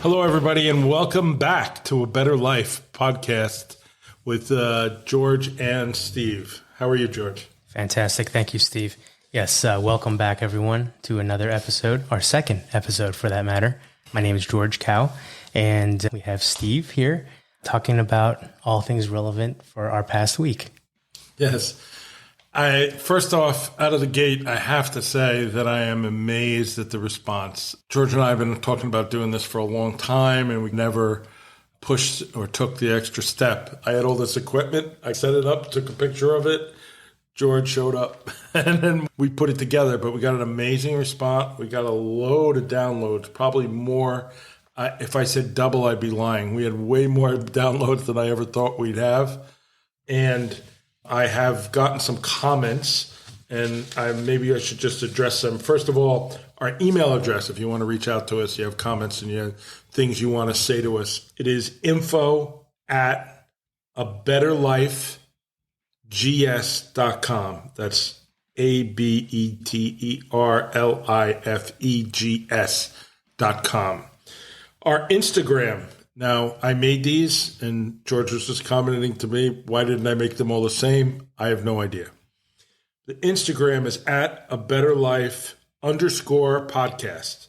Hello, everybody, and welcome back to A Better Life podcast with George and Steve. How are you, George? Fantastic. Thank you, Steve. Yes, welcome back, everyone, to another episode, our second episode for that matter. My name is George Cow, and we have Steve here talking about all things relevant for our past week. Yes. First off, out of the gate, I have to say that I am amazed at the response. George and I have been talking about doing this for a long time, and we never pushed or took the extra step. I had all this equipment. I set it up, took a picture of it. George showed up, and then we put it together, but we got an amazing response. We got a load of downloads, probably more. If I said double, I'd be lying. We had way more downloads than I ever thought we'd have. And I have gotten some comments, and maybe I should just address them. First of all, our email address, if you want to reach out to us, you have comments and you have things you want to say to us. It is info@abetterlifegs.com. That's ABETTERLIFEGS.com. Our Instagram. Now, I made these, and George was just commenting to me, why didn't I make them all the same? I have no idea. The Instagram is @abetterlife_podcast.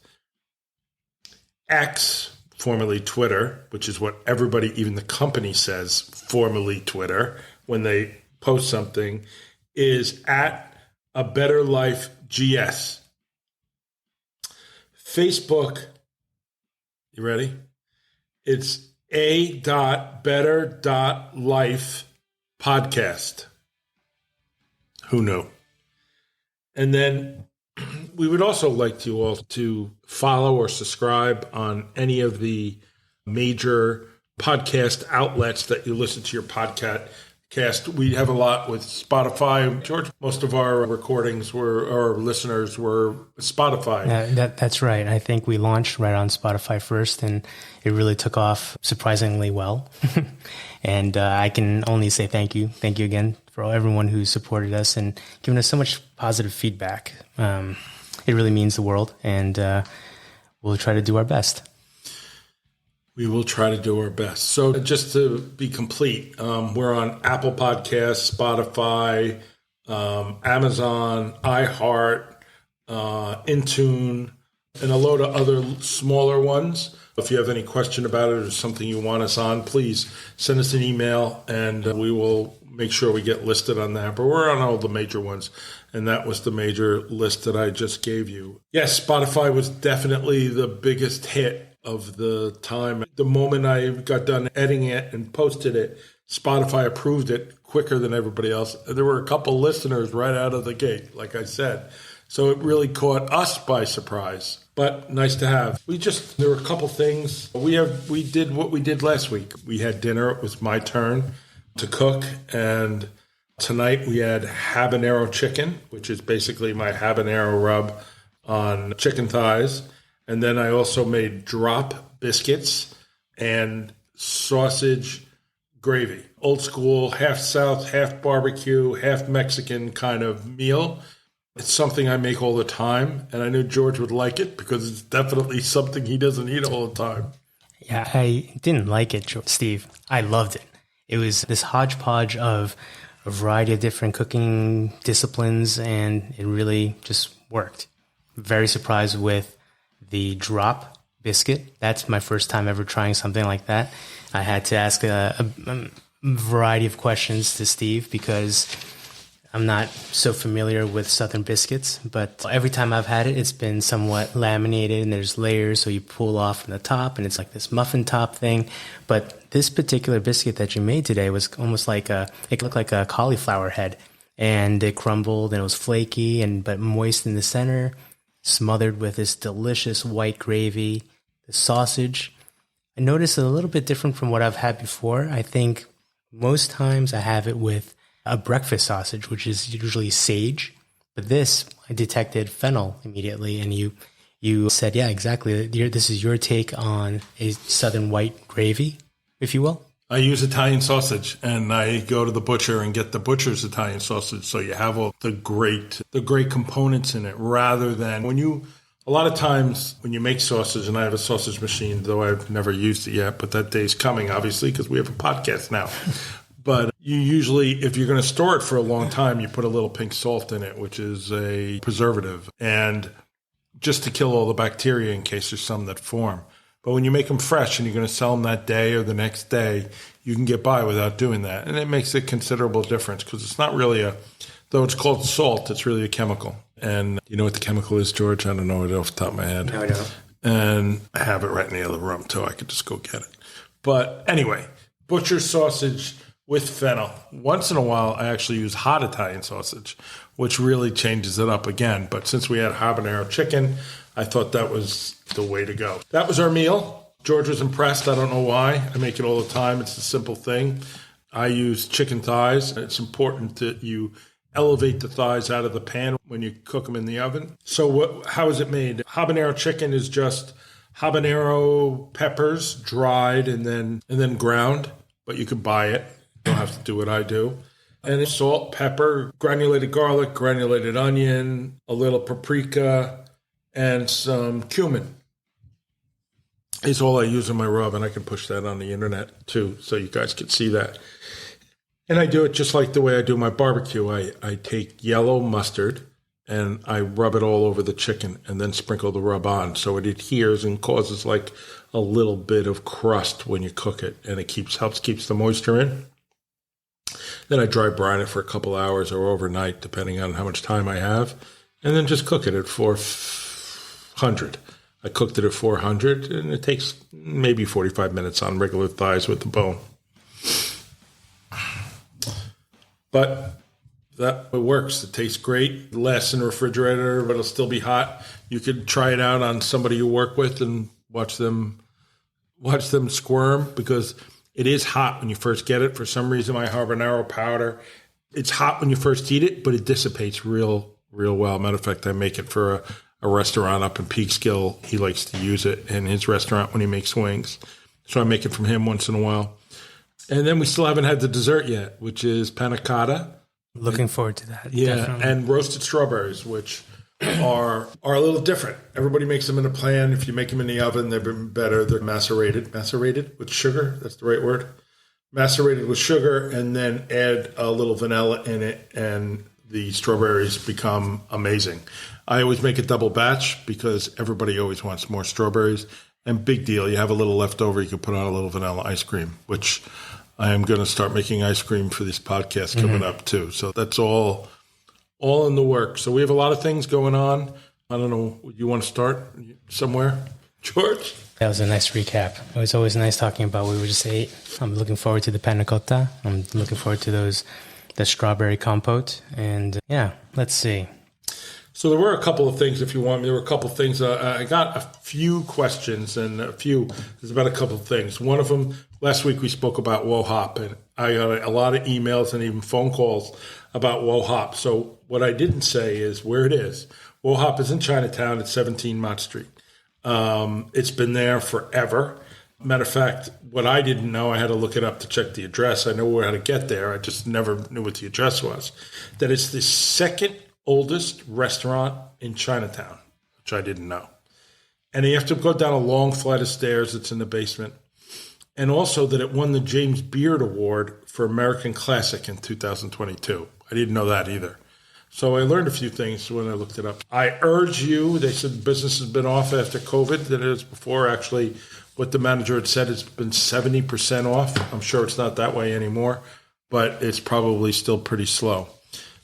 X, formerly Twitter, which is what everybody, even the company says, formerly Twitter, when they post something, is @abetterlifegs. Facebook, you ready? It's a.better.life podcast. Who knew? And then we would also like you all to follow or subscribe on any of the major podcast outlets that you listen to your podcast. We have a lot with Spotify. George, most of our recordings our listeners were Spotify. That's right. I think we launched right on Spotify first, and it really took off surprisingly well. And I can only say thank you. Thank you again for everyone who supported us and given us so much positive feedback. It really means the world, and we'll try to do our best. We will try to do our best. So just to be complete, we're on Apple Podcasts, Spotify, Amazon, iHeart, Intune, and a load of other smaller ones. If you have any question about it or something you want us on, please send us an email, and we will make sure we get listed on that. But we're on all the major ones, and that was the major list that I just gave you. Yes, Spotify was definitely the biggest hit of the time. The moment I got done editing it and posted it, Spotify approved it quicker than everybody else. There were a couple listeners right out of the gate, like I said. So it really caught us by surprise, but nice to have. There were a couple things. We did what we did last week. We had dinner. It was my turn to cook. And tonight we had habanero chicken, which is basically my habanero rub on chicken thighs. And then I also made drop biscuits and sausage gravy. Old school, half South, half barbecue, half Mexican kind of meal. It's something I make all the time, and I knew George would like it because it's definitely something he doesn't eat all the time. Yeah, I didn't like it, Steve. I loved it. It was this hodgepodge of a variety of different cooking disciplines, and it really just worked. Very surprised with the drop biscuit. That's my first time ever trying something like that. I had to ask a variety of questions to Steve because I'm not so familiar with Southern biscuits, but every time I've had it, it's been somewhat laminated and there's layers, so you pull off from the top and it's like this muffin top thing. But this particular biscuit that you made today was almost like it looked like a cauliflower head, and it crumbled and it was flaky but moist in the center, smothered with this delicious white gravy. The sausage, I noticed a little bit different from what I've had before. I think most times I have it with a breakfast sausage, which is usually sage. But this, I detected fennel immediately. And you said, yeah, exactly. This is your take on a Southern white gravy, if you will. I use Italian sausage, and I go to the butcher and get the butcher's Italian sausage. So you have all the great components in it, rather than when you a lot of times when you make sausage, and I have a sausage machine, though I've never used it yet, but that day's coming, obviously, because we have a podcast now. But you usually, if you're going to store it for a long time, you put a little pink salt in it, which is a preservative, and just to kill all the bacteria in case there's some that form. But when you make them fresh and you're going to sell them that day or the next day, you can get by without doing that. And it makes a considerable difference because it's not really though it's called salt, it's really a chemical. And you know what the chemical is, George? I don't know it off the top of my head. No, I don't. And I have it right in the other room, too. I could just go get it. But anyway, butcher sausage with fennel. Once in a while, I actually use hot Italian sausage, which really changes it up again. But since we had habanero chicken, I thought that was the way to go. That was our meal. George was impressed. I don't know why. I make it all the time. It's a simple thing. I use chicken thighs. It's important that you elevate the thighs out of the pan when you cook them in the oven. So how is it made? Habanero chicken is just habanero peppers, dried and then ground, but you could buy it. You don't have to do what I do. And it's salt, pepper, granulated garlic, granulated onion, a little paprika, and some cumin. Is all I use in my rub, and I can push that on the internet too, so you guys can see that. And I do it just like the way I do my barbecue. I take yellow mustard and I rub it all over the chicken and then sprinkle the rub on so it adheres and causes like a little bit of crust when you cook it, and it helps keep the moisture in. Then I dry brine it for a couple hours or overnight, depending on how much time I have, and then just cook it at 400. I cooked it at 400, and it takes maybe 45 minutes on regular thighs with the bone. But it works. It tastes great. It lasts in the refrigerator, but it'll still be hot. You could try it out on somebody you work with and watch them squirm, because it is hot when you first get it. For some reason, my habanero powder, it's hot when you first eat it, but it dissipates real well. Matter of fact, I make it for a restaurant up in Peekskill. He likes to use it in his restaurant when he makes wings. So I make it from him once in a while. And then we still haven't had the dessert yet, which is panna cotta. Looking forward to that. Yeah, Definitely. and roasted strawberries, which are a little different. Everybody makes them in a pan. If you make them in the oven, they're better. They're macerated with sugar. That's the right word. Macerated with sugar, and then add a little vanilla in it, and the strawberries become amazing. I always make a double batch because everybody always wants more strawberries. And big deal, you have a little left over, you can put on a little vanilla ice cream, which I am going to start making ice cream for this podcast coming up too. So that's all in the works. So we have a lot of things going on. I don't know, you want to start somewhere, George? That was a nice recap. It was always nice talking about what we just ate. I'm looking forward to the panna cotta. I'm looking forward to the strawberry compote. And yeah, let's see. So there were a couple of things, if you want me. There were a couple of things. I got a few questions, and there's about a couple of things. One of them, last week we spoke about Woe Hop, and I got a lot of emails and even phone calls about Woe Hop. So what I didn't say is where it is. Woe Hop is in Chinatown at 17 Mott Street. It's been there forever. Matter of fact, what I didn't know, I had to look it up to check the address. I know how to get there. I just never knew what the address was. That it's the second oldest restaurant in Chinatown, which I didn't know. And you have to go down a long flight of stairs that's in the basement. And also that it won the James Beard Award for American Classic in 2022. I didn't know that either. So I learned a few things when I looked it up. I urge you, they said business has been off after COVID than it is before. Actually, what the manager had said, it's been 70% off. I'm sure it's not that way anymore, but it's probably still pretty slow.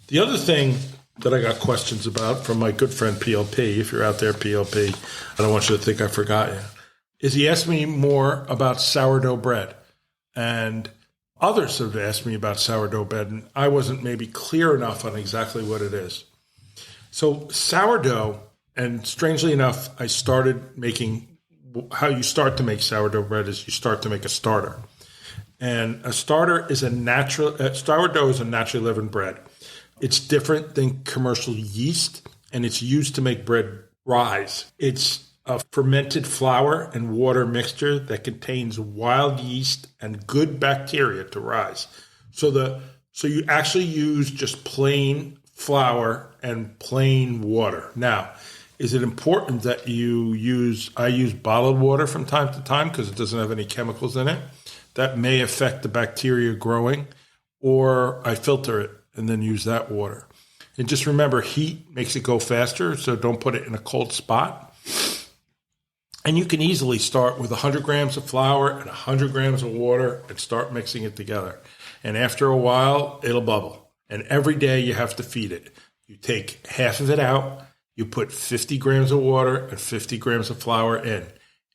The other thing that I got questions about from my good friend PLP, if you're out there, PLP, I don't want you to think I forgot you, is he asked me more about sourdough bread. And others have asked me about sourdough bread, and I wasn't maybe clear enough on exactly what it is. So sourdough, and strangely enough, I started making, how you start to make sourdough bread is you start to make a starter. And a starter is sourdough is a naturally leavened bread. It's different than commercial yeast, and it's used to make bread rise. It's a fermented flour and water mixture that contains wild yeast and good bacteria to rise. So you actually use just plain flour and plain water. Now, is it important that I use bottled water from time to time because it doesn't have any chemicals in it. That may affect the bacteria growing, or I filter it and then use that water. And just remember, heat makes it go faster, so don't put it in a cold spot. And you can easily start with 100 grams of flour and 100 grams of water and start mixing it together. And after a while, it'll bubble. And every day you have to feed it. You take half of it out, you put 50 grams of water and 50 grams of flour in.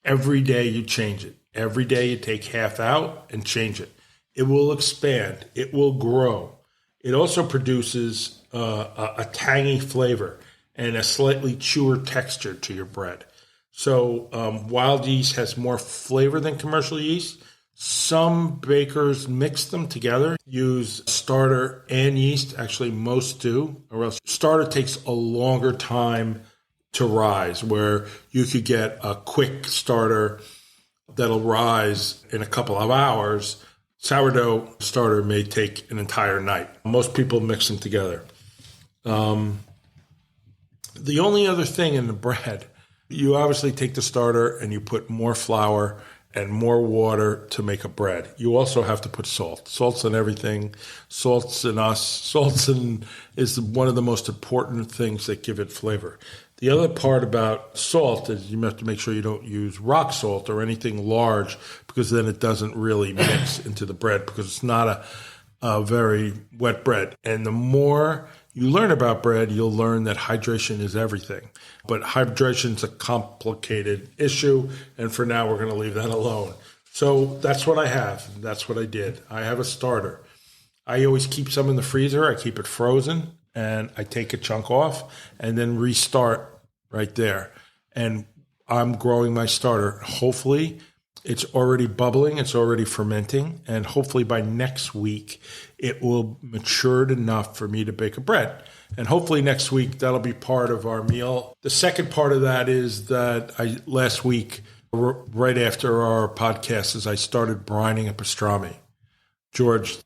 Every day you change it. Every day you take half out and change it. It will expand. It will grow. It also produces a tangy flavor and a slightly chewer texture to your bread. So wild yeast has more flavor than commercial yeast. Some bakers mix them together, use starter and yeast. Actually, most do, or else starter takes a longer time to rise, where you could get a quick starter that'll rise in a couple of hours. Sourdough starter may take an entire night. Most people mix them together. The only other thing in the bread, you obviously take the starter and you put more flour and more water to make a bread. You also have to put salt. Salt's in everything. Salt's in us. Is one of the most important things that give it flavor. The other part about salt is you have to make sure you don't use rock salt or anything large, because then it doesn't really mix into the bread, because it's not a very wet bread. And the more you learn about bread, you'll learn that hydration is everything. But hydration is a complicated issue, and for now we're going to leave that alone. So that's what I have. That's what I did. I have a starter. I always keep some in the freezer. I keep it frozen, and I take a chunk off and then restart right there. And I'm growing my starter. Hopefully it's already bubbling, it's already fermenting, and hopefully by next week it will matured enough for me to bake a bread. And hopefully next week that'll be part of our meal. The second part of that is that last week, right after our podcast, I started brining a pastrami. George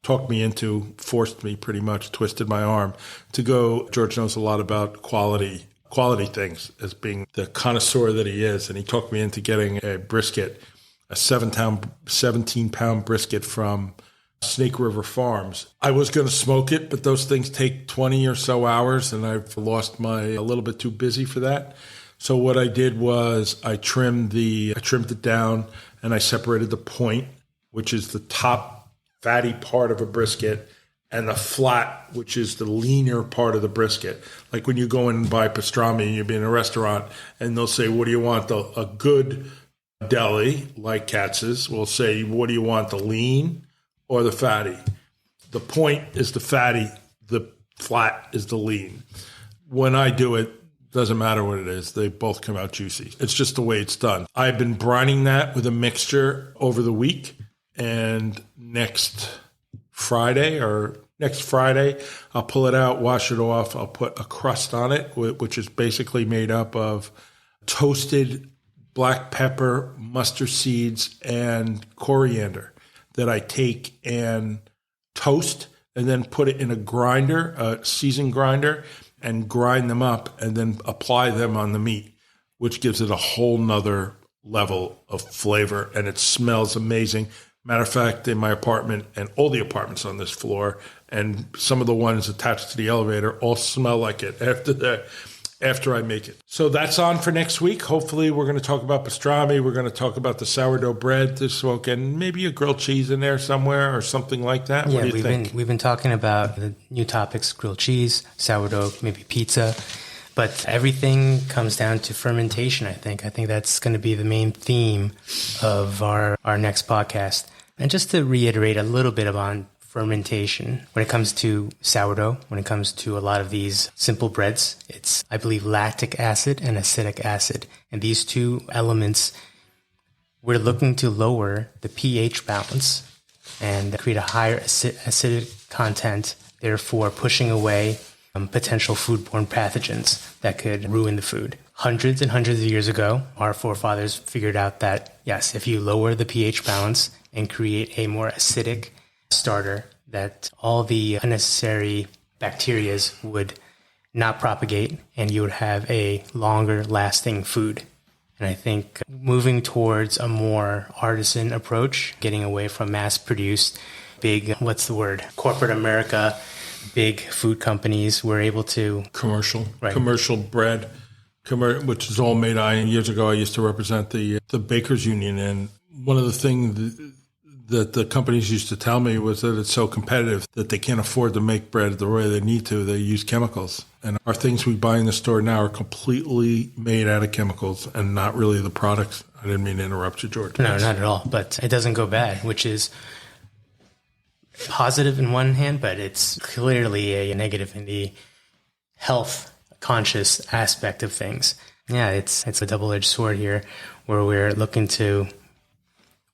forced me pretty much, twisted my arm to go. George knows a lot about quality things, as being the connoisseur that he is. And he talked me into getting a brisket, a 17-pound brisket from Snake River Farms. I was going to smoke it, but those things take 20 or so hours, and I've lost a little bit too busy for that. So what I did was I trimmed it down, and I separated the point, which is the top fatty part of a brisket, and the flat, which is the leaner part of the brisket. Like when you go in and buy pastrami and you'll be in a restaurant and they'll say, what do you want? A good deli, like Katz's, will say, what do you want, the lean or the fatty? The point is the fatty, the flat is the lean. When I do it, doesn't matter what it is, they both come out juicy. It's just the way it's done. I've been brining that with a mixture over the week, and next Friday, I'll pull it out, wash it off. I'll put a crust on it, which is basically made up of toasted black pepper, mustard seeds, and coriander that I take and toast and then put it in a seasoned grinder, and grind them up and then apply them on the meat, which gives it a whole nother level of flavor, and it smells amazing. Matter of fact, in my apartment and all the apartments on this floor and some of the ones attached to the elevator all smell like it after I make it. So that's on for next week. Hopefully we're going to talk about pastrami. We're going to talk about the sourdough bread this week, and maybe a grilled cheese in there somewhere or something like that. Yeah, what do you think? We've been talking about the new topics: grilled cheese, sourdough, maybe pizza. But everything comes down to fermentation, I think. I think that's going to be the main theme of our next podcast. And just to reiterate a little bit on fermentation, when it comes to sourdough, when it comes to a lot of these simple breads, it's, I believe, lactic acid and acetic acid. And these two elements, we're looking to lower the pH balance and create a higher acidic content, therefore pushing away potential foodborne pathogens that could ruin the food. Hundreds and hundreds of years ago, our forefathers figured out that, yes, if you lower the pH balance and create a more acidic starter, that all the unnecessary bacteria would not propagate, and you would have a longer lasting food. And I think moving towards a more artisan approach, getting away from mass produced big, corporate America, big food companies, were able to commercial bread, which is all made. Years ago, I used to represent the Bakers Union, and one of the things that the companies used to tell me was that it's so competitive that they can't afford to make bread the way they need to. They use chemicals. And our things we buy in the store now are completely made out of chemicals and not really the products. I didn't mean to interrupt you, George. No, not at all. But it doesn't go bad, which is positive in one hand, but it's clearly a negative in the health conscious aspect of things. Yeah, it's a double-edged sword here where we're looking to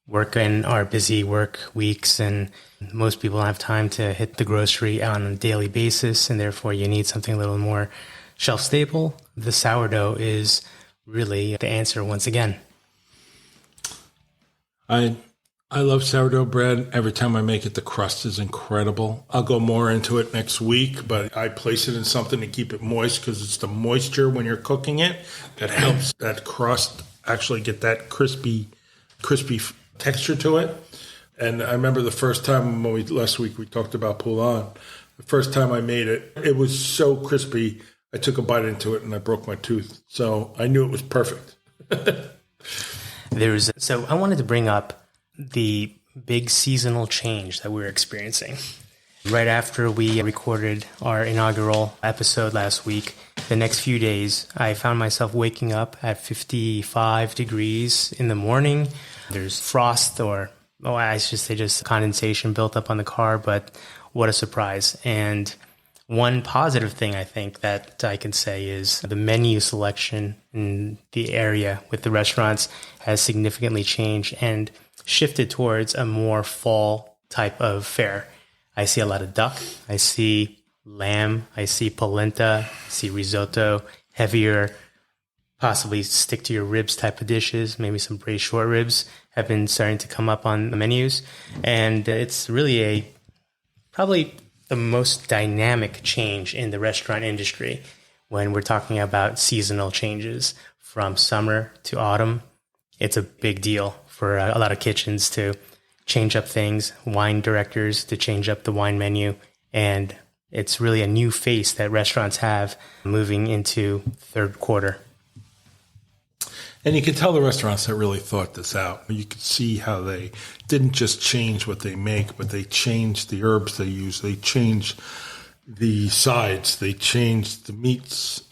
work in our busy work weeks, and most people don't have time to hit the grocery on a daily basis, and therefore you need something a little more shelf stable. The sourdough is really the answer once again. I love sourdough bread. Every time I make it, the crust is incredible. I'll go more into it next week, but I place it in something to keep it moist because it's the moisture when you're cooking it that helps that crust actually get that crispy texture to it. And I remember the first time last week we talked about poulon. The first time I made it, it was so crispy. I took a bite into it and I broke my tooth. So I knew it was perfect. So I wanted to bring up the big seasonal change that we're experiencing. Right after we recorded our inaugural episode last week, the next few days, I found myself waking up at 55 degrees in the morning. There's frost I should say just condensation built up on the car, but what a surprise. And one positive thing I think that I can say is the menu selection in the area with the restaurants has significantly changed and shifted towards a more fall type of fare. I see a lot of duck. I see lamb. I see polenta. I see risotto, heavier, possibly stick to your ribs type of dishes. Maybe some braised short ribs have been starting to come up on the menus. And it's really probably the most dynamic change in the restaurant industry when we're talking about seasonal changes from summer to autumn. It's a big deal for a lot of kitchens to change up things, wine directors to change up the wine menu. And it's really a new face that restaurants have moving into third quarter. And you could tell the restaurants that really thought this out. You could see how they didn't just change what they make, but they changed the herbs they use. They changed the sides. They changed the meats.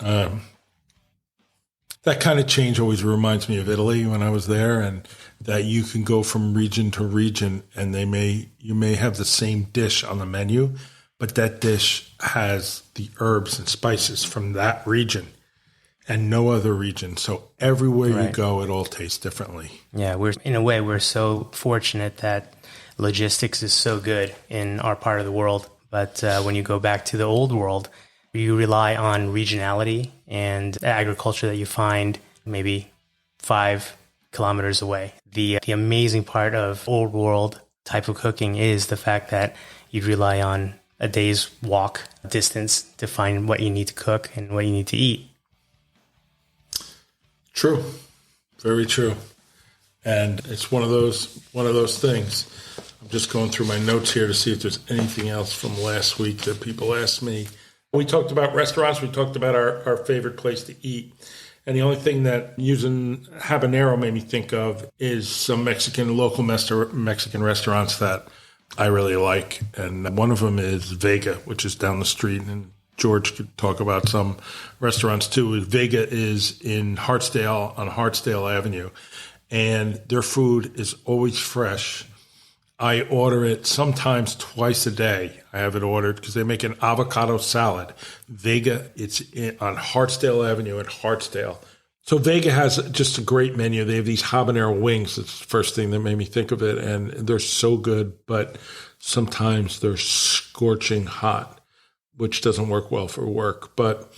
That kind of change always reminds me of Italy when I was there, and that you can go from region to region, and you may have the same dish on the menu, but that dish has the herbs and spices from that region and no other region. So everywhere you go, it all tastes differently. Yeah, we're so fortunate that logistics is so good in our part of the world. But when you go back to the old world, you rely on regionality and agriculture that you find maybe 5 kilometers away. The amazing part of old world type of cooking is the fact that you rely on a day's walk distance to find what you need to cook and what you need to eat. True. Very true. And it's one of those things. I'm just going through my notes here to see if there's anything else from last week that people asked me. We talked about restaurants. We talked about our favorite place to eat. And the only thing that using habanero made me think of is some local Mexican restaurants that I really like. And one of them is Vega, which is down the street. And George could talk about some restaurants too. Vega is in Hartsdale, on Hartsdale Avenue. And their food is always fresh. I order it sometimes twice a day. I have it ordered because they make an avocado salad. Vega, it's on Hartsdale Avenue in Hartsdale. So Vega has just a great menu. They have these habanero wings. That's the first thing that made me think of it. And they're so good, but sometimes they're scorching hot, which doesn't work well for work. But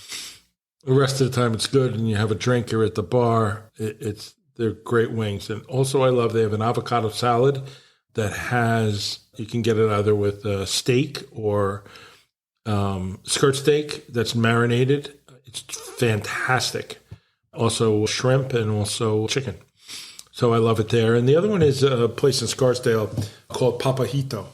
the rest of the time it's good, and you have a drink, you're at the bar. They're great wings. And also they have an avocado salad that you can get it either with steak or skirt steak that's marinated. It's fantastic. Also shrimp and also chicken. So I love it there. And the other one is a place in Scarsdale called Papajito.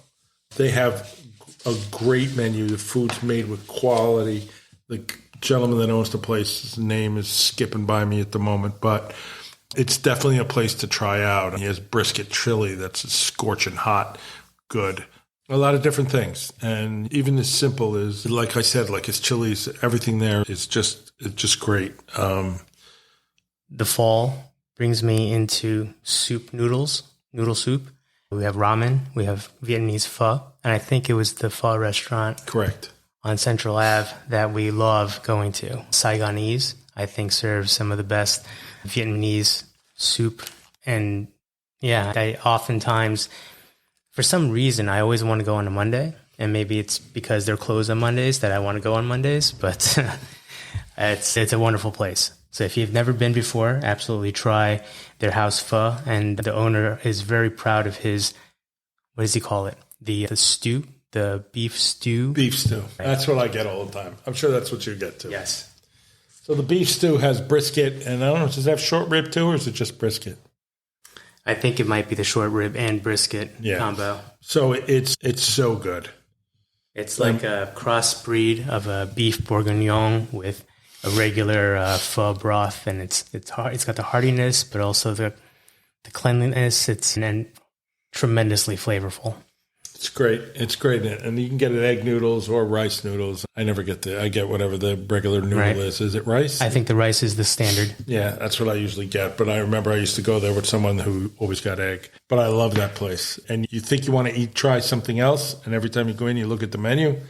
They have a great menu. The food's made with quality. The gentleman that owns the place, his name is skipping by me at the moment, but it's definitely a place to try out. He has brisket chili that's scorching hot, good. A lot of different things. And even as simple as, like I said, like his chilies, everything there is just great. The fall brings me into noodle soup. We have ramen, we have Vietnamese pho, and I think it was the pho restaurant. Correct. On Central Ave that we love going to. Saigonese, I think, serves some of the best Vietnamese soup. And yeah, I oftentimes, for some reason, I always want to go on a Monday. And maybe it's because they're closed on Mondays that I want to go on Mondays. But it's a wonderful place. So if you've never been before, absolutely try their house pho. And the owner is very proud of his, what does he call it? The stew. The beef stew. Beef stew. That's what I get all the time. I'm sure that's what you get too. Yes. So the beef stew has brisket, and I don't know, does it have short rib too, or is it just brisket? I think it might be the short rib and brisket combo. So it's so good. It's like a crossbreed of a beef bourguignon with a regular pho broth, and it's hard. It's got the heartiness, but also the cleanliness. It's tremendously flavorful. It's great. It's great. And you can get it egg noodles or rice noodles. I get whatever the regular noodle is. Is it rice? I think the rice is the standard. Yeah, that's what I usually get. But I remember I used to go there with someone who always got egg. But I love that place. And you think you want to try something else, and every time you go in, you look at the menu,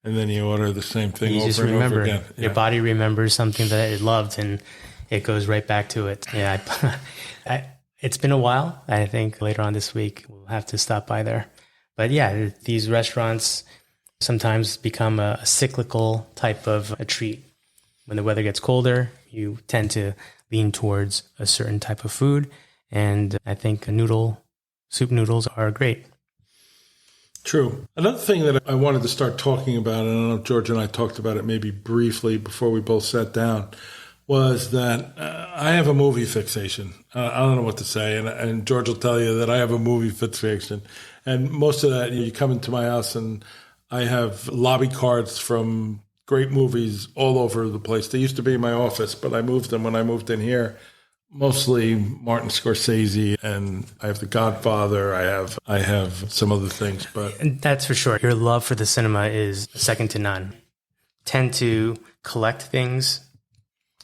and then you order the same thing over and over again. Your body remembers something that it loved, and it goes right back to it. Yeah, it's been a while. I think later on this week, we'll have to stop by there. But yeah, these restaurants sometimes become a cyclical type of a treat. When the weather gets colder, you tend to lean towards a certain type of food. And I think soup noodles are great. True. Another thing that I wanted to start talking about, and I don't know if George and I talked about it maybe briefly before we both sat down, was that I have a movie fixation. I don't know what to say, and George will tell you that I have a movie fixation. And most of that, you come into my house and I have lobby cards from great movies all over the place. They used to be in my office, but I moved them when I moved in here. Mostly Martin Scorsese, and I have The Godfather. I have some other things, but that's for sure. Your love for the cinema is second to none. Tend to collect things,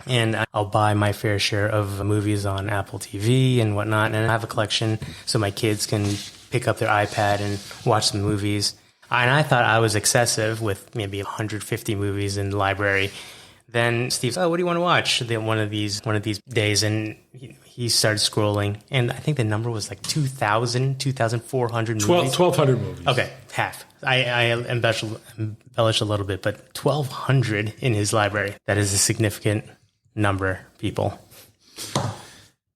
and I'll buy my fair share of movies on Apple TV and whatnot. And I have a collection so my kids can pick up their iPad and watch some movies. And I thought I was excessive with maybe 150 movies in the library. Then Steve said, what do you want to watch one of these days? And he started scrolling. And I think the number was like 2,400 movies. 1,200 movies. Okay, half. I embellish a little bit, but 1,200 in his library. That is a significant number, people.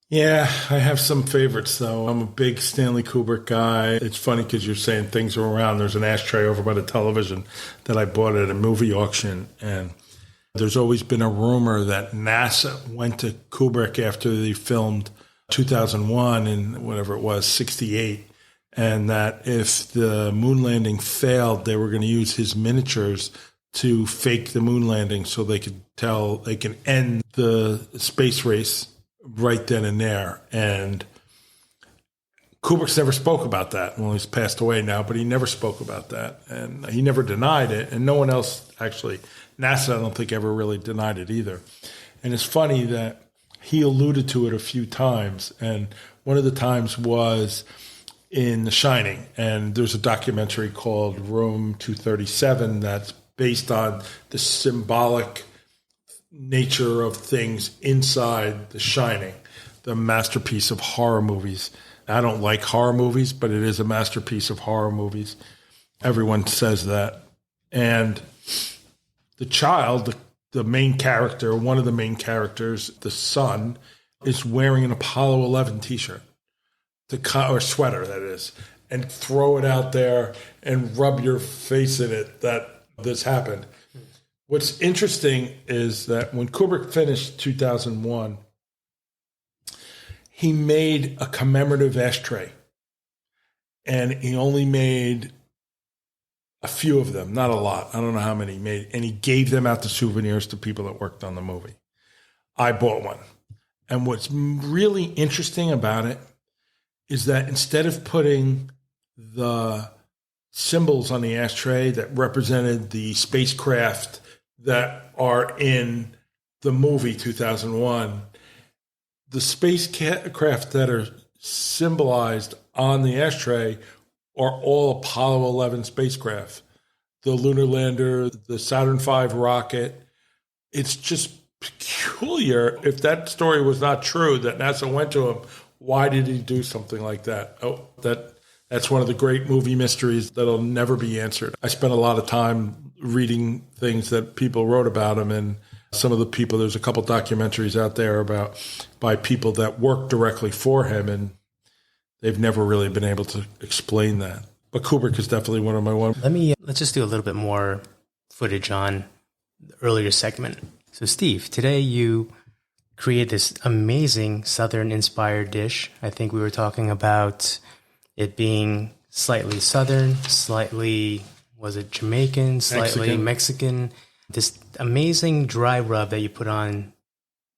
Yeah, I have some favorites, though. I'm a big Stanley Kubrick guy. It's funny because you're saying things are around. There's an ashtray over by the television that I bought at a movie auction, and there's always been a rumor that NASA went to Kubrick after they filmed 2001 and whatever it was, 68, and that if the moon landing failed, they were going to use his miniatures to fake the moon landing so they can end the space race right then and there. And Kubrick's never spoke about that. Well, he's passed away now, but he never spoke about that. And he never denied it. And no one else actually, NASA, I don't think ever really denied it either. And it's funny that he alluded to it a few times. And one of the times was in The Shining. And there's a documentary called Room 237 that's based on the symbolic nature of things inside The Shining, the masterpiece of horror movies. I don't like horror movies, but it is a masterpiece of horror movies. Everyone says that. And the child, the main character, one of the main characters, the son, is wearing an Apollo 11 t-shirt, or sweater, that is, and throw it out there and rub your face in it. this happened. What's interesting is that when Kubrick finished 2001, he made a commemorative ashtray. And he only made a few of them, not a lot. I don't know how many he made. And he gave them out to souvenirs to people that worked on the movie. I bought one. And what's really interesting about it is that instead of putting the symbols on the ashtray that represented the spacecraft that are in the movie 2001, the spacecraft that are symbolized on the ashtray are all Apollo 11 spacecraft. The lunar lander, the Saturn V rocket. It's just peculiar. If that story was not true, that NASA went to him, why did he do something like that? Oh, that's one of the great movie mysteries that'll never be answered. I spent a lot of time reading things that people wrote about him, and some of the people, there's a couple documentaries out there by people that worked directly for him, and they've never really been able to explain that. But Kubrick is definitely one of my ones. Let's just do a little bit more footage on the earlier segment. So Steve, today you created this amazing Southern-inspired dish. I think we were talking about it being slightly Southern, slightly, was it Jamaican, slightly Mexican. This amazing dry rub that you put on,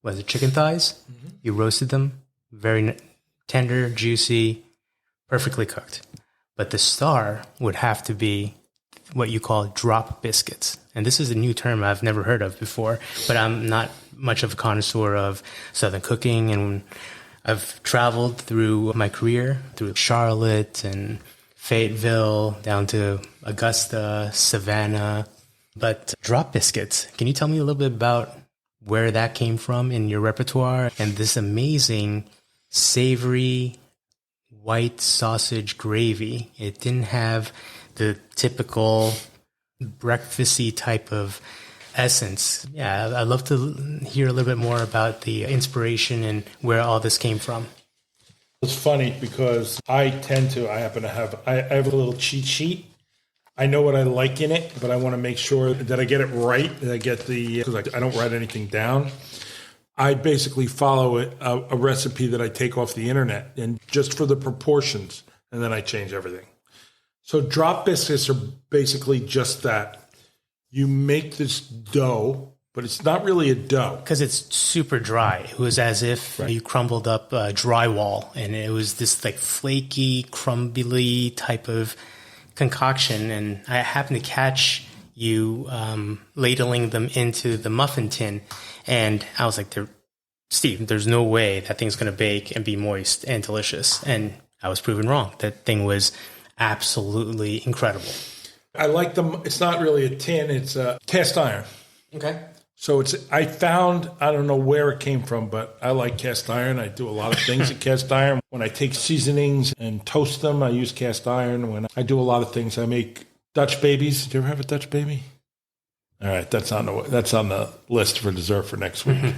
was it chicken thighs? Mm-hmm. You roasted them, very tender, juicy, perfectly cooked. But the star would have to be what you call drop biscuits. And this is a new term I've never heard of before, but I'm not much of a connoisseur of Southern cooking, and I've traveled through my career through Charlotte and Fayetteville down to Augusta, Savannah. But drop biscuits, can you tell me a little bit about where that came from in your repertoire and this amazing savory white sausage gravy? It didn't have the typical breakfasty type of essence. Yeah, I'd love to hear a little bit more about the inspiration and where all this came from. It's funny because I have a little cheat sheet. I know what I like in it, but I want to make sure that I get it right, that I get because I don't write anything down. I basically follow a recipe that I take off the internet, and just for the proportions, and then I change everything. So drop biscuits are basically just that. You make this dough, but it's not really a dough. Because it's super dry. It was as if you crumbled up drywall, and it was this like flaky, crumbly type of concoction. And I happened to catch you ladling them into the muffin tin, and I was like, Steve, there's no way that thing's going to bake and be moist and delicious. And I was proven wrong. That thing was absolutely incredible. I like them. It's not really a tin. It's a cast iron. Okay. So I found, I don't know where it came from, but I like cast iron. I do a lot of things at cast iron. When I take seasonings and toast them, I use cast iron. When I do a lot of things, I make Dutch babies. Do you ever have a Dutch baby? All right. That's on the list for dessert for next week.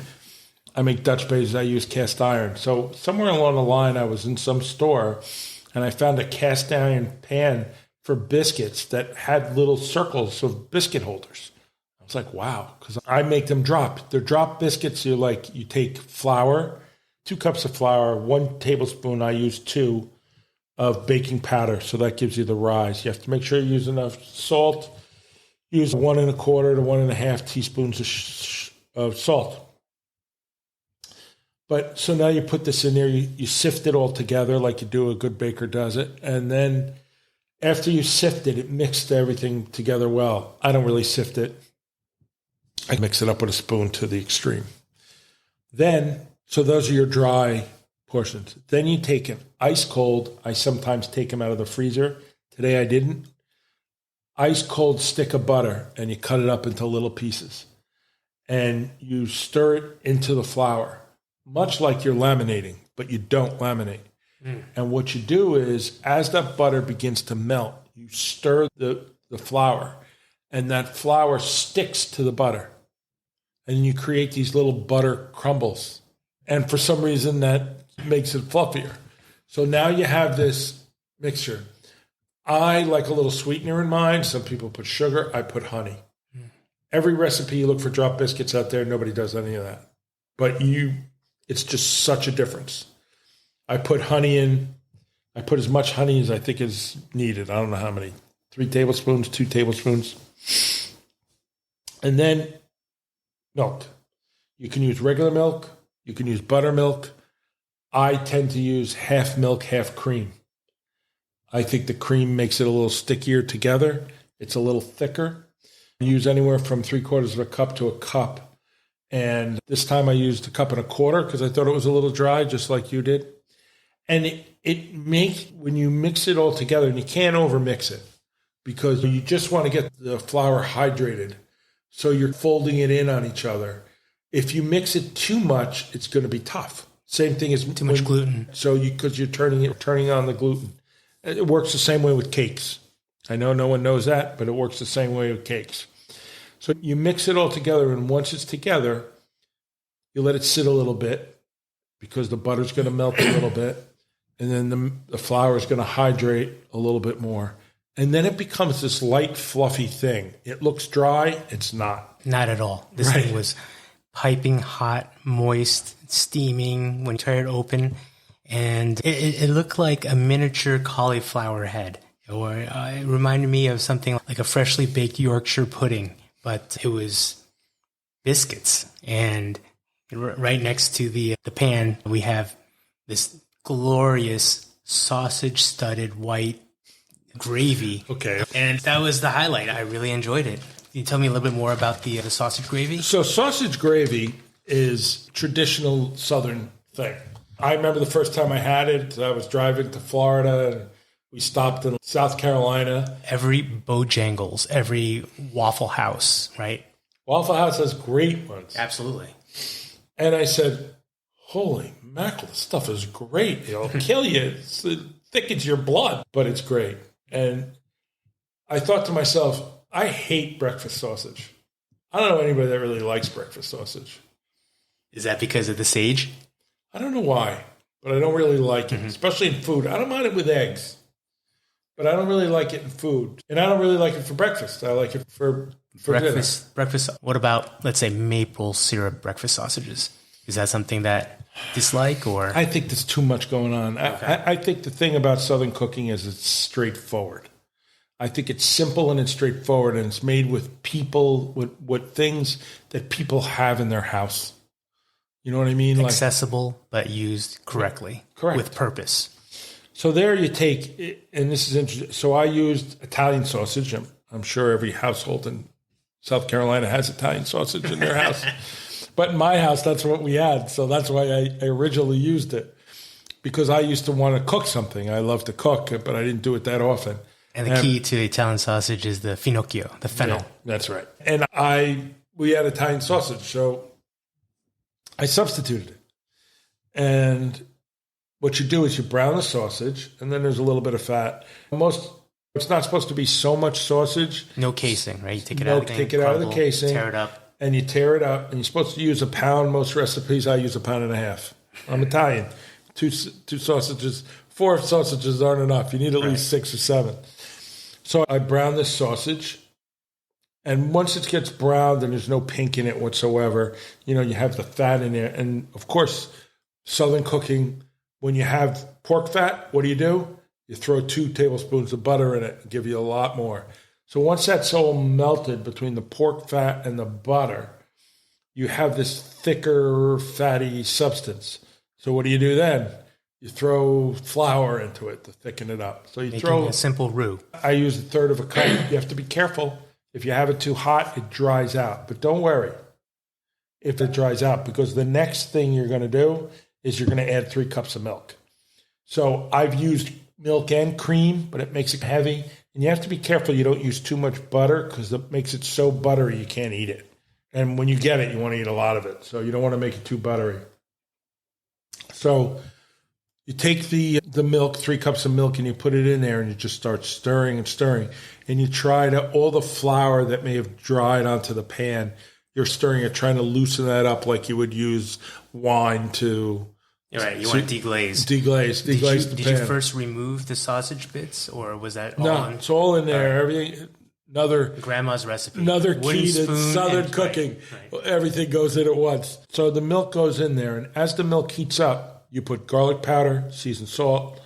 I make Dutch babies. I use cast iron. So somewhere along the line, I was in some store and I found a cast iron pan for biscuits that had little circles of biscuit holders. I was like, wow, because I make them drop. They're drop biscuits. You take flour, 2 cups of flour, 1 tablespoon, I use 2, of baking powder. So that gives you the rise. You have to make sure you use enough salt. Use 1 1/4 to 1 1/2 teaspoons of salt. But so now you put this in there, you sift it all together like you do, a good baker does it. And then after you sift it, it mixed everything together well. I don't really sift it. I mix it up with a spoon to the extreme. Then, so those are your dry portions. Then you take them ice cold. I sometimes take them out of the freezer. Today I didn't. Ice cold stick of butter, and you cut it up into little pieces. And you stir it into the flour, much like you're laminating, but you don't laminate. And what you do is, as that butter begins to melt, you stir the flour, and that flour sticks to the butter. And you create these little butter crumbles. And for some reason, that makes it fluffier. So now you have this mixture. I like a little sweetener in mine. Some people put sugar. I put honey. Every recipe you look for drop biscuits out there, nobody does any of that. But it's just such a difference. I put honey in. I put as much honey as I think is needed. I don't know how many. 3 tablespoons, 2 tablespoons. And then milk. You can use regular milk. You can use buttermilk. I tend to use half milk, half cream. I think the cream makes it a little stickier together. It's a little thicker. I use anywhere from 3/4 of a cup to a cup. And this time I used 1 1/4 cups because I thought it was a little dry, just like you did. And it makes, when you mix it all together, and you can't overmix it because you just want to get the flour hydrated. So you're folding it in on each other. If you mix it too much, it's going to be tough. Same thing as too much gluten. So because you're turning on the gluten. It works the same way with cakes. I know no one knows that, but it works the same way with cakes. So you mix it all together, and once it's together, you let it sit a little bit because the butter's going to melt a little bit, and then the flour is going to hydrate a little bit more. And then it becomes this light, fluffy thing. It looks dry. It's not. Not at all. This thing was piping hot, moist, steaming when you tear it open. And it looked like a miniature cauliflower head. Or it reminded me of something like a freshly baked Yorkshire pudding. But it was biscuits. And right next to the pan, we have this glorious sausage-studded white gravy. Okay. And that was the highlight. I really enjoyed it. Can you tell me a little bit more about the sausage gravy? So sausage gravy is traditional Southern thing. I remember the first time I had it, I was driving to Florida, and we stopped in South Carolina. Every Bojangles, every Waffle House, right? Waffle House has great ones. Absolutely. And I said, holy mackerel, this stuff is great. It'll kill you. It thickens your blood, but it's great. And I thought to myself, I hate breakfast sausage. I don't know anybody that really likes breakfast sausage. Is that because of the sage? I don't know why, but I don't really like it, especially in food. I don't mind it with eggs, but I don't really like it in food. And I don't really like it for breakfast. I like it for breakfast. dinner. Breakfast. What about, let's say, maple syrup breakfast sausages? Is that something that dislike, or? I think there's too much going on. Okay. I think the thing about Southern cooking is it's straightforward. I think it's simple and it's straightforward, and it's made with people, with things that people have in their house. You know what I mean? Accessible, but used correctly. Correct. With purpose. So there you take, and this is interesting. So I used Italian sausage. I'm sure every household in South Carolina has Italian sausage in their house. But in my house, that's what we had. So that's why I originally used it. Because I used to want to cook something. I love to cook, but I didn't do it that often. And the key to Italian sausage is the finocchio, the fennel. Yeah, that's right. And we had Italian sausage, so I substituted it. And what you do is you brown the sausage, and then there's a little bit of fat. It's not supposed to be so much sausage. No casing, right? You take it out. Take it out of the casing. Tear it up. And you tear it up, and you're supposed to use a pound. Most recipes, I use 1.5 pounds. I'm Italian. Two sausages. 4 sausages aren't enough. You need at least 6 or 7. So I brown this sausage, and once it gets browned and there's no pink in it whatsoever, you have the fat in there. And, of course, Southern cooking, when you have pork fat, what do? You throw 2 tablespoons of butter in it and give you a lot more. So once that's all melted between the pork fat and the butter, you have this thicker, fatty substance. So what do then? You throw flour into it to thicken it up. So you throw a simple roux. I use 1/3 of a cup. You have to be careful. If you have it too hot, it dries out. But don't worry if it dries out, because the next thing you're going to do is you're going to add 3 cups of milk. So I've used milk and cream, but it makes it heavy. And you have to be careful you don't use too much butter, because it makes it so buttery you can't eat it. And when you get it, you want to eat a lot of it. So you don't want to make it too buttery. So you take the milk, 3 cups of milk, and you put it in there, and you just start stirring and stirring. And you try to, all the flour that may have dried onto the pan, you're stirring it, trying to loosen that up like you would use wine to You're right. You want deglazed. Deglaze the pan. Did you first remove the sausage bits, or was that all No, on? it's all in there. Everything. Grandma's recipe. Another Wooden key to spoon Southern cooking. Right. Everything goes in at once. So the milk goes in there, and as the milk heats up, you put garlic powder, seasoned salt,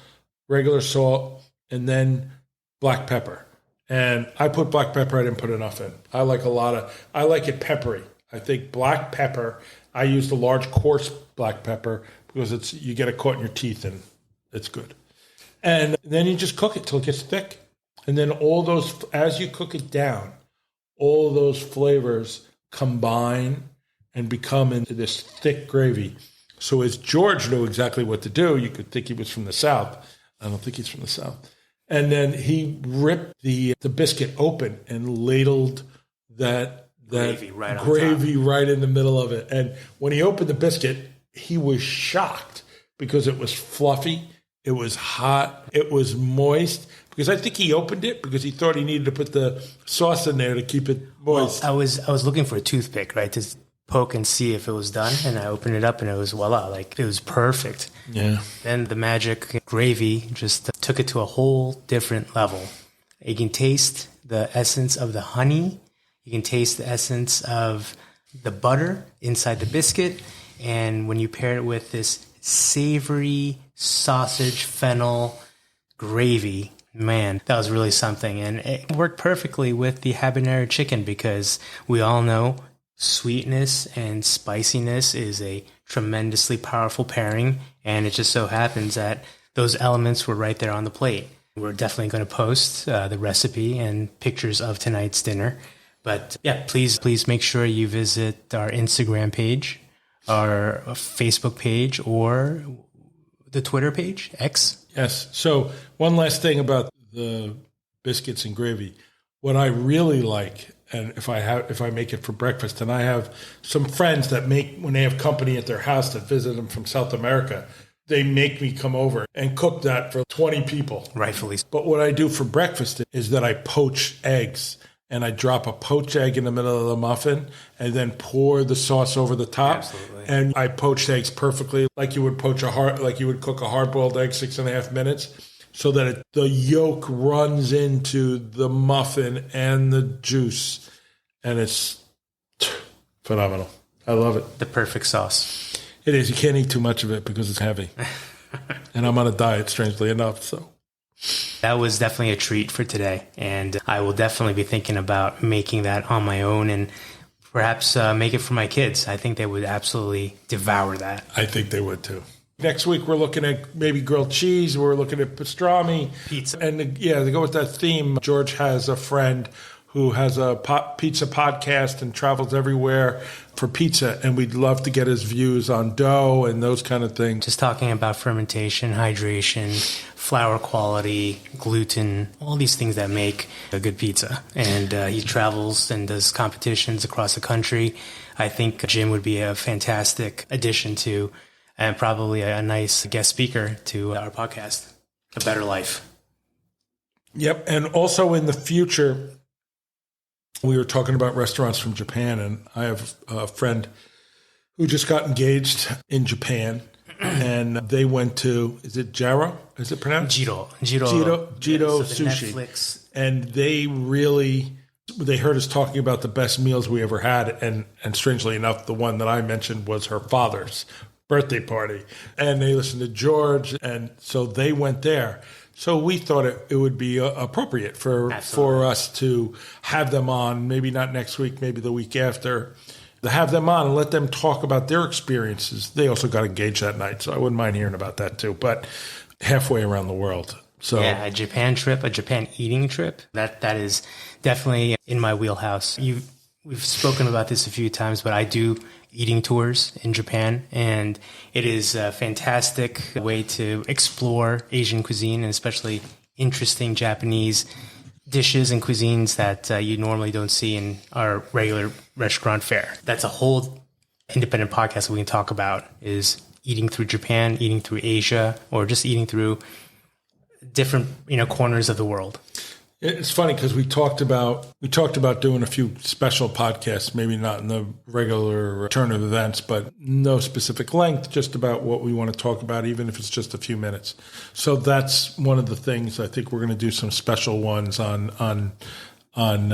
regular salt, and then black pepper. And I put black pepper. I didn't put enough in. I like it peppery. I think black pepper. I use the large coarse black pepper because you get it caught in your teeth and it's good. And then you just cook it till it gets thick. And then as you cook it down, all those flavors combine and become into this thick gravy. So as George knew exactly what to do, you could think he was from the South. I don't think he's from the South. And then he ripped the biscuit open and ladled that gravy right in the middle of it. And when he opened the biscuit, he was shocked because it was fluffy, it was hot, it was moist. Because I think he opened it because he thought he needed to put the sauce in there to keep it moist. Well, I was looking for a toothpick, right, to poke and see if it was done, and I opened it up and it was voila, like it was perfect. Yeah. Then the magic gravy just took it to a whole different level. You can taste the essence of the honey. You can taste the essence of the butter inside the biscuit. And when you pair it with this savory sausage fennel gravy, man, that was really something. And it worked perfectly with the habanero chicken because we all know sweetness and spiciness is a tremendously powerful pairing. And it just so happens that those elements were right there on the plate. We're definitely going to post the recipe and pictures of tonight's dinner. But yeah, please make sure you visit our Instagram page, our Facebook page, or the Twitter page, X. Yes. So one last thing about the biscuits and gravy. What I really like, and if I make it for breakfast, and I have some friends that when they have company at their house that visit them from South America, they make me come over and cook that for 20 people. Rightfully. But what I do for breakfast is that I poach eggs. And I drop a poached egg in the middle of the muffin and then pour the sauce over the top. Absolutely. And I poached eggs perfectly, like you would cook a hard-boiled egg 6.5 minutes, so that the yolk runs into the muffin and the juice. And it's phenomenal. I love it. The perfect sauce. It is. You can't eat too much of it because it's heavy. And I'm on a diet, strangely enough, so... That was definitely a treat for today, and I will definitely be thinking about making that on my own and perhaps make it for my kids. I think they would absolutely devour that. I think they would too. Next week, we're looking at maybe grilled cheese. We're looking at pastrami. Pizza. And to go with that theme, George has a friend who has a pizza podcast and travels everywhere for pizza, and we'd love to get his views on dough and those kind of things. Just talking about fermentation, hydration, flour quality, gluten, all these things that make a good pizza. And he travels and does competitions across the country. I think Jim would be a fantastic addition to, and probably a nice guest speaker to our podcast, A Better Life. Yep, and also in the future... We were talking about restaurants from Japan, and I have a friend who just got engaged in Japan, and they went to, is it Jiro? Is it pronounced? Jiro Sushi. Netflix. And they heard us talking about the best meals we ever had, and strangely enough, the one that I mentioned was her father's birthday party. And they listened to George, and so they went there. So we thought it would be appropriate for us to have them on, maybe not next week, maybe the week after, to have them on and let them talk about their experiences. They also got engaged that night, so I wouldn't mind hearing about that too, but halfway around the world. So yeah, a Japan trip, a Japan eating trip, that is definitely in my wheelhouse. We've spoken about this a few times, but I do eating tours in Japan, and it is a fantastic way to explore Asian cuisine, and especially interesting Japanese dishes and cuisines that you normally don't see in our regular restaurant fare. That's a whole independent podcast that we can talk about, is eating through Japan, eating through Asia, or just eating through different corners of the world. It's funny because we talked about doing a few special podcasts, maybe not in the regular turn of events, but no specific length, just about what we want to talk about, even if it's just a few minutes. So that's one of the things. I think we're going to do some special ones on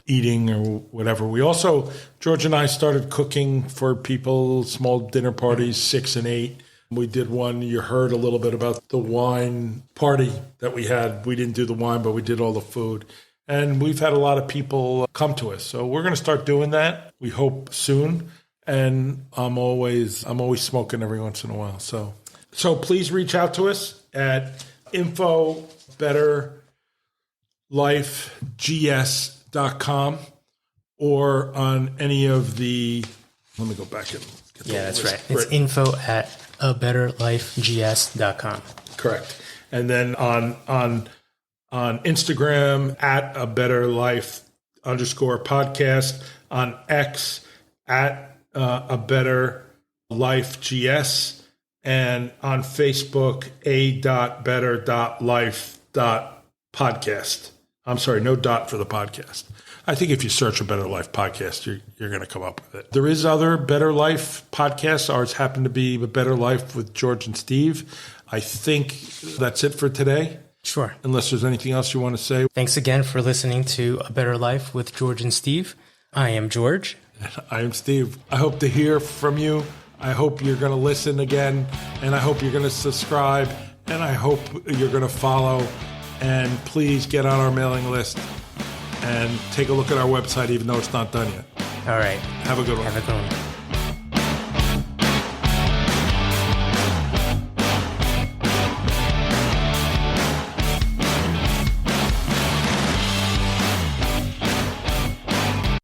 eating or whatever. We also, George and I started cooking for people, small dinner parties, 6 and 8. We did one, you heard a little bit about the wine party that we had. We didn't do the wine, but we did all the food. And we've had a lot of people come to us. So we're going to start doing that, we hope soon. And I'm always smoking every once in a while. So please reach out to us at info.betterlifegs.com or on any of the, let me go back and get the that's list. right. It's info@abetterlifegs.com. Correct. And then on Instagram at @abetterlife_podcast, on X at @abetterlifegs, and on Facebook a.better.life.podcast. I'm sorry, no dot for the podcast. I think if you search a Better Life podcast, you're going to come up with it. There is other Better Life podcasts. Ours happen to be A Better Life with George and Steve. I think that's it for today. Sure. Unless there's anything else you want to say. Thanks again for listening to A Better Life with George and Steve. I am George. I am Steve. I hope to hear from you. I hope you're going to listen again. And I hope you're going to subscribe. And I hope you're going to follow. And please get on our mailing list and take a look at our website, even though it's not done yet. All right. Have a good one. Have a good one.